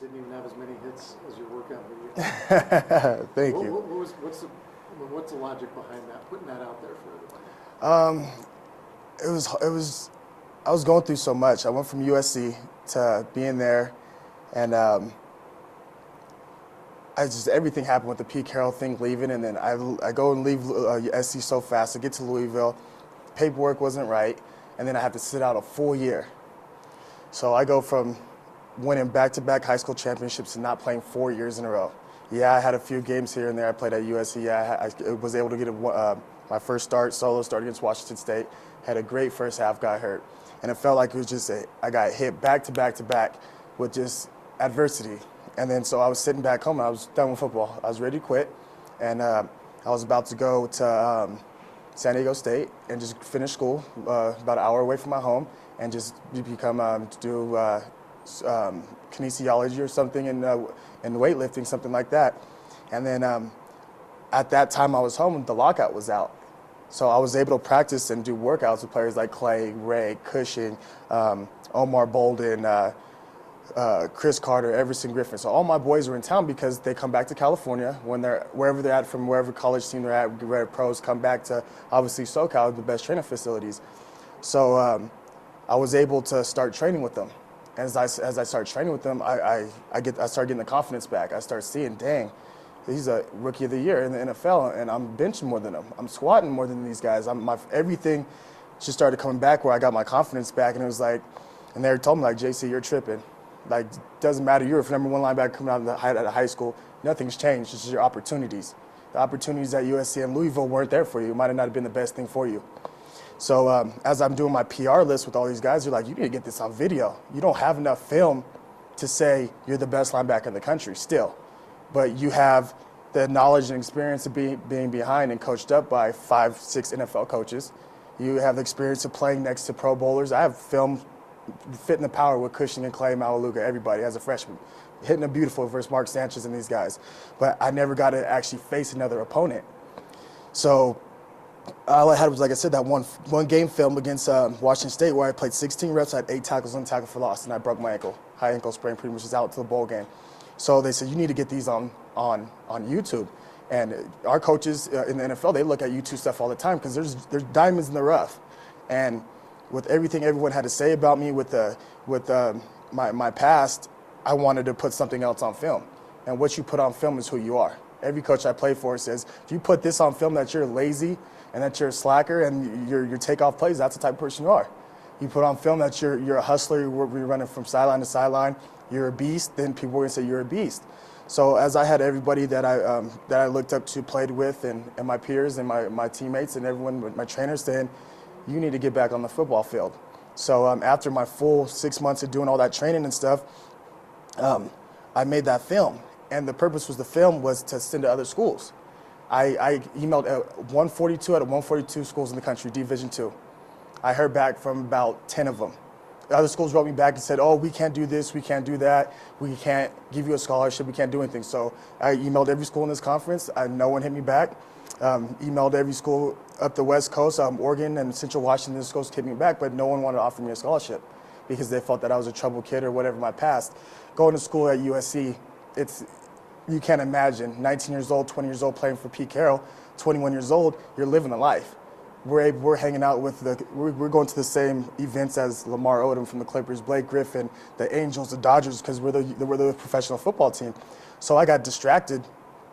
didn't even have as many hits as your workout video. Thank you. What's the logic behind that? Putting that out there for everybody. I was going through so much. I went from USC to being there, and everything happened with the Pete Carroll thing, leaving, and then I go and leave SC so fast. I get to Louisville, paperwork wasn't right, and then I have to sit out a full year. So I go from winning back-to-back high school championships to not playing 4 years in a row. Yeah, I had a few games here and there. I played at USC. Yeah, I was able to get my first solo start against Washington State. Had a great first half, got hurt. And it felt like it was just I got hit back-to-back with just adversity. And then so I was sitting back home and I was done with football. I was ready to quit. And I was about to go to San Diego State and just finish school about an hour away from my home and just become do kinesiology or something in weightlifting, something like that. And then at that time I was home, the lockout was out. So I was able to practice and do workouts with players like Clay, Ray, Cushing, Omar Bolden, Chris Carter, Everson Griffin. So all my boys were in town because they come back to California when wherever they're at, from wherever college team they're at, pros come back to obviously SoCal, the best training facilities. So I was able to start training with them. As I start training with them, I start getting the confidence back. I start seeing, dang, he's a rookie of the year in the NFL, and I'm benching more than him. I'm squatting more than these guys. Everything just started coming back where I got my confidence back, and it was like, and they told me, like, JC, you're tripping. Like, doesn't matter, you're a number one linebacker coming out of high school. Nothing's changed. It's just your opportunities. The opportunities at USC and Louisville weren't there for you. It might have not been the best thing for you. So as I'm doing my PR list with all these guys, they're like, you need to get this on video. You don't have enough film to say you're the best linebacker in the country still. But you have the knowledge and experience of being behind and coached up by 5, 6 NFL coaches. You have the experience of playing next to Pro Bowlers. I have film fit in the power with Cushing and Clay, Malaluga, everybody as a freshman, hitting a beautiful versus Mark Sanchez and these guys. But I never got to actually face another opponent. So all I had was, like I said, that one game film against Washington State where I played 16 reps, I had 8 tackles, 1 tackle for loss, and I broke my ankle. High ankle sprain, pretty much was out to the bowl game. So they said, you need to get these on YouTube. And our coaches in the NFL, they look at YouTube stuff all the time because there's diamonds in the rough. And with everything everyone had to say about me with my past, I wanted to put something else on film. And what you put on film is who you are. Every coach I play for says, if you put this on film that you're lazy and that you're a slacker and your takeoff plays, that's the type of person you are. You put on film that you're a hustler, you're running from sideline to sideline, you're a beast, then people are going to say you're a beast. So as I had everybody that I looked up to, played with, and my peers and my teammates and everyone, my trainers saying, you need to get back on the football field. So after my full 6 months of doing all that training and stuff, I made that film. And the purpose was the film was to send to other schools. I emailed 142 out of 142 schools in the country, Division II. I heard back from about 10 of them. The other schools wrote me back and said, oh, we can't do this, we can't do that, we can't give you a scholarship, we can't do anything. So I emailed every school in this conference. No one hit me back. Emailed every school up the West Coast, Oregon and Central Washington schools hit me back, but no one wanted to offer me a scholarship because they felt that I was a trouble kid or whatever my past. Going to school at USC, you can't imagine, 19 years old, 20 years old playing for Pete Carroll, 21 years old, you're living a life. We're hanging out with we're going to the same events as Lamar Odom from the Clippers, Blake Griffin, the Angels, the Dodgers, because we're the professional football team. So I got distracted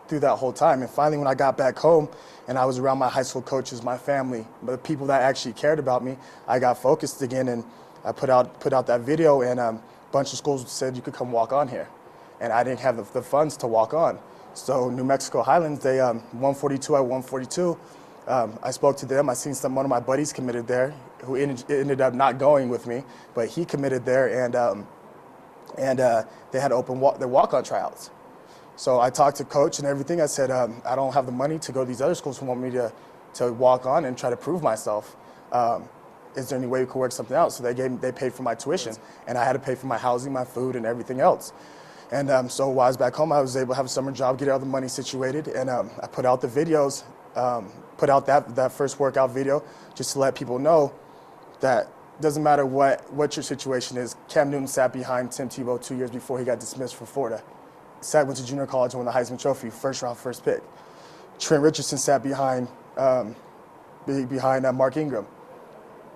through that whole time. And finally, when I got back home and I was around my high school coaches, my family, the people that actually cared about me, I got focused again, and I put out that video, and a bunch of schools said you could come walk on here. And I didn't have the funds to walk on. So New Mexico Highlands, they 142 at 142. I spoke to them. I seen one of my buddies committed there, who ended up not going with me, but he committed there, and they had open their walk-on tryouts. So I talked to coach and everything. I said, I don't have the money to go to these other schools who want me to walk on and try to prove myself. Is there any way we could work something out? So they paid for my tuition, and I had to pay for my housing, my food, and everything else. And so while I was back home, I was able to have a summer job, get all the money situated, and I put out the videos, put out that first workout video just to let people know that doesn't matter what your situation is. Cam Newton sat behind Tim Tebow 2 years before he got dismissed from Florida. Went to junior college and won the Heisman Trophy, first round, first pick. Trent Richardson sat behind Mark Ingram.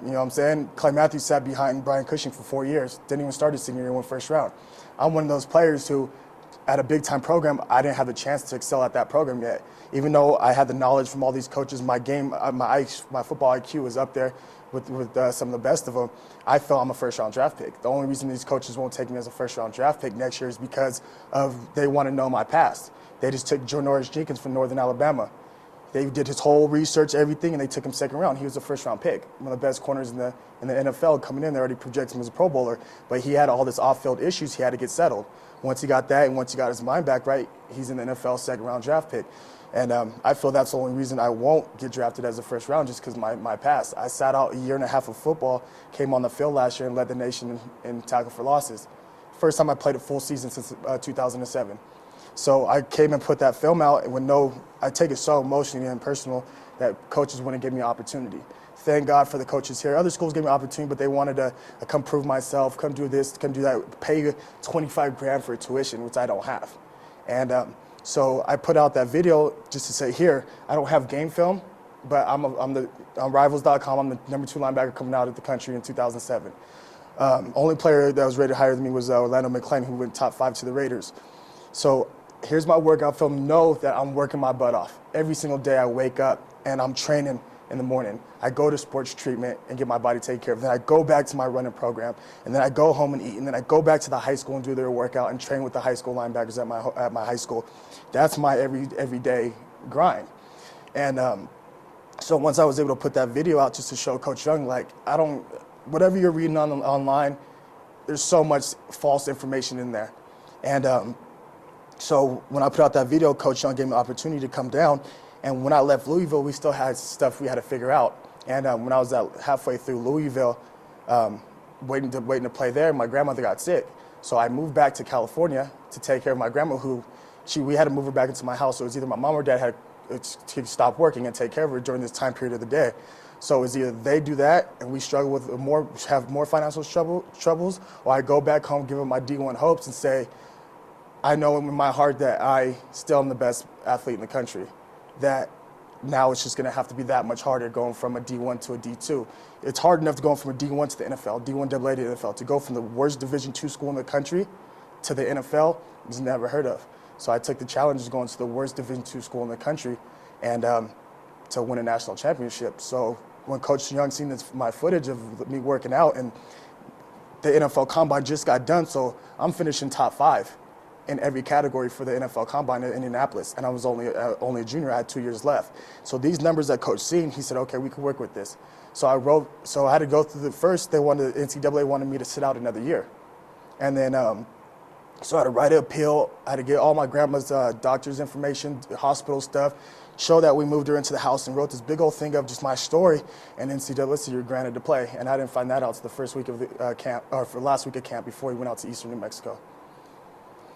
You know what I'm saying? Clay Matthews sat behind Brian Cushing for 4 years. Didn't even start his senior year, went first round. I'm one of those players who, at a big-time program, I didn't have the chance to excel at that program yet. Even though I had the knowledge from all these coaches, my football IQ was up there with some of the best of them. I felt I'm a first-round draft pick. The only reason these coaches won't take me as a first-round draft pick next year is because they want to know my past. They just took Janoris Jenkins from Northern Alabama. They did his whole research, everything, and they took him second round. He was a first-round pick, one of the best corners in the NFL coming in. They already projected him as a Pro Bowler, but he had all this off-field issues. He had to get settled. Once he got that, and once he got his mind back right, he's in the NFL second-round draft pick. And I feel that's the only reason I won't get drafted as a first round, just because my past. I sat out a year and a half of football, came on the field last year, and led the nation in tackle for losses. First time I played a full season since 2007. So I came and put that film out, and I take it so emotionally and personal that coaches wouldn't give me an opportunity. Thank God for the coaches here. Other schools gave me an opportunity, but they wanted to come prove myself, come do this, come do that, pay $25,000 for tuition, which I don't have. And so I put out that video just to say, here, I don't have game film, but I'm on Rivals.com, I'm the number 2 linebacker coming out of the country in 2007. Only player that was rated higher than me was Orlando McClain, who went top 5 to the Raiders. So here's my workout film. Know that I'm working my butt off. Every single day I wake up and I'm training in the morning. I go to sports treatment and get my body taken care of. Then I go back to my running program, and then I go home and eat, and then I go back to the high school and do their workout and train with the high school linebackers at my high school. That's my everyday grind. And so once I was able to put that video out just to show Coach Young, like, whatever you're reading online, there's so much false information in there. And so when I put out that video, Coach Young gave me the opportunity to come down. And when I left Louisville, we still had stuff we had to figure out. And when I was halfway through Louisville, waiting to play there, my grandmother got sick. So I moved back to California to take care of my grandma, we had to move her back into my house. So it was either my mom or dad had to stop working and take care of her during this time period of the day. So it was either they do that and we struggle with have more financial troubles, or I go back home, give them my D1 hopes and say, I know in my heart that I still am the best athlete in the country. That now it's just going to have to be that much harder going from a D1 to a D2. It's hard enough to go from a D1 to the NFL, D1 AA to the NFL. To go from the worst Division II school in the country to the NFL was never heard of. So I took the challenge of going to the worst Division II school in the country and to win a national championship. So when Coach Young seen my footage of me working out, and the NFL Combine just got done, so I'm finishing top 5 in every category for the NFL Combine in Indianapolis, and I was only a junior. I had 2 years left. So these numbers that Coach seen, he said, okay, we can work with this. So I had to go through NCAA wanted me to sit out another year. And then, so I had to write an appeal. I had to get all my grandma's doctor's information, hospital stuff, show that we moved her into the house, and wrote this big old thing of just my story. And NCAA said, you're granted to play. And I didn't find that out until the first week of the camp, or for last week of camp before we went out to Eastern New Mexico.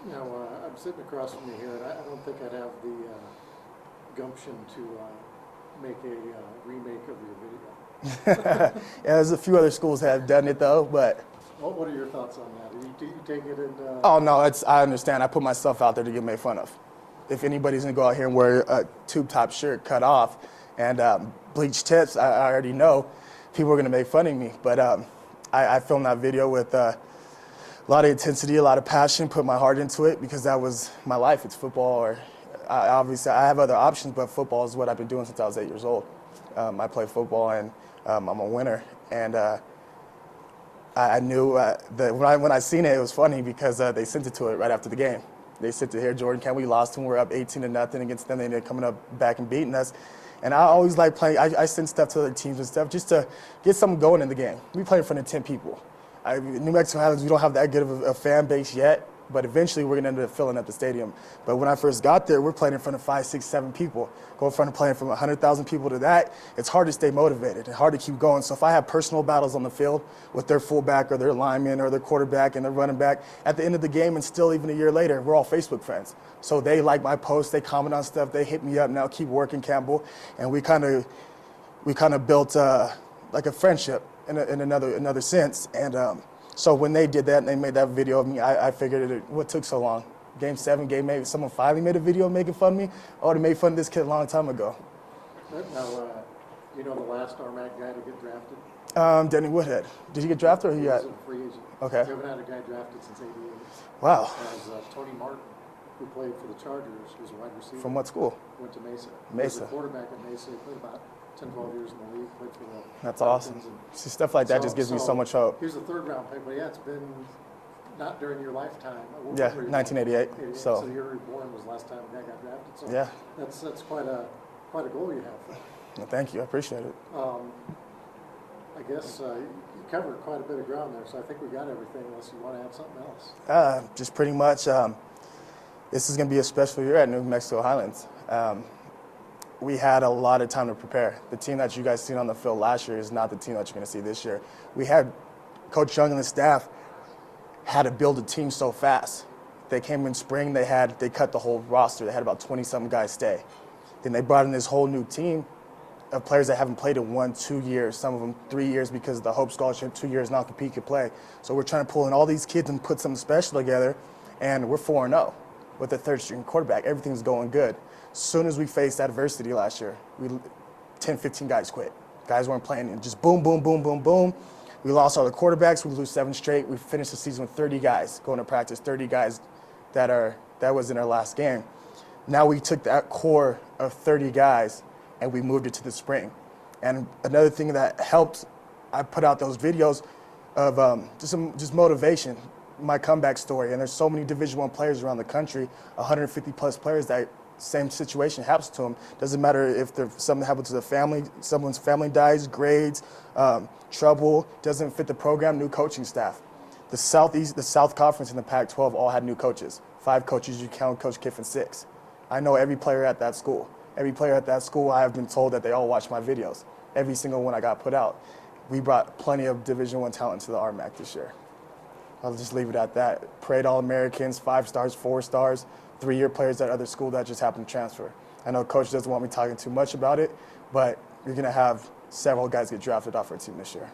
Now, I'm sitting across from you here, and I don't think I'd have the gumption to make a remake of your video. Yeah, there's a few other schools that have done it, though, but... What are your thoughts on that? Do you take it in... Oh, no, I understand. I put myself out there to get made fun of. If anybody's going to go out here and wear a tube-top shirt cut off and bleached tips, I already know people are going to make fun of me. But I filmed that video with... a lot of intensity, a lot of passion, put my heart into it because that was my life. It's football, or obviously I have other options, but football is what I've been doing since I was 8 years old. I play football, and I'm a winner. And I knew that when I seen it, it was funny because they sent it to it right after the game. They sent it here, Jordan Campbell, we lost him. We're up 18-0 against them. They ended up coming up back and beating us. And I always like playing. I send stuff to other teams and stuff just to get something going in the game. We play in front of 10 people. New Mexico Highlands, we don't have that good of a fan base yet, but eventually we're going to end up filling up the stadium. But when I first got there, we're playing in front of 5, 6, 7 people. Go in front of playing from 100,000 people to that, it's hard to stay motivated and hard to keep going. So if I have personal battles on the field with their fullback or their lineman or their quarterback and their running back, at the end of the game and still even a year later, we're all Facebook friends. So they like my posts, they comment on stuff, they hit me up, now keep working, Campbell. And we kind of built like a friendship. in another sense. And so when they did that and they made that video of me, I figured what took so long? Game 7, Game 8, someone finally made a video making fun of me. I would have made fun of this kid a long time ago. Now, you know the last RMAC guy to get drafted? Denny Woodhead. Did he get drafted or he got? He was a free agent. Okay. We haven't had a guy drafted since '88. Wow. As Tony Martin, who played for the Chargers, who's a wide receiver. From what school? Went to Mesa. Mesa. He was a quarterback at Mesa. He played about 10, 12 years in the league. Played for the That's awesome. See, stuff like that just gives me so much hope. He was a third-round pick, but yeah, it's been not during your lifetime. Yeah, 1988. So the year you were born was the last time a guy got drafted. So yeah, that's quite a goal you have. Well, thank you. I appreciate it. I guess you covered quite a bit of ground there, so I think we got everything. Unless you want to add something else. Just pretty much. This is going to be a special year at New Mexico Highlands. We had a lot of time to prepare. The team that you guys seen on the field last year is not the team that you're going to see this year. We had Coach Young and the staff had to build a team so fast. They came in spring, they cut the whole roster. They had about 20-something guys stay. Then they brought in this whole new team of players that haven't played in 1-2 years, some of them 3 years because of the Hope Scholarship, 2 years non-compete could play. So we're trying to pull in all these kids and put something special together, and we're 4-0 with a third-string quarterback. Everything's going good. As soon as we faced adversity last year, 10, 15 guys quit. Guys weren't playing, and just boom, boom, boom, boom, boom. We lost all the quarterbacks. We lose 7 straight. We finished the season with 30 guys going to practice, 30 guys that was in our last game. Now we took that core of 30 guys and we moved it to the spring. And another thing that helped, I put out those videos of just motivation, my comeback story. And there's so many Division I players around the country, 150 plus players that same situation happens to them. Doesn't matter if something happens to the family, someone's family dies, grades, trouble, doesn't fit the program, new coaching staff. The South Conference and the Pac-12 all had new coaches. 5 coaches, you count Coach Kiffin 6. I know every player at that school. Every player at that school, I have been told that they all watch my videos. Every single one I got put out. We brought plenty of Division I talent to the RMAC this year. I'll just leave it at that. Parade All-Americans, 5 stars, 4 stars, 3-year players at other school that just happened to transfer. I know Coach doesn't want me talking too much about it, but you're going to have several guys get drafted off our team this year.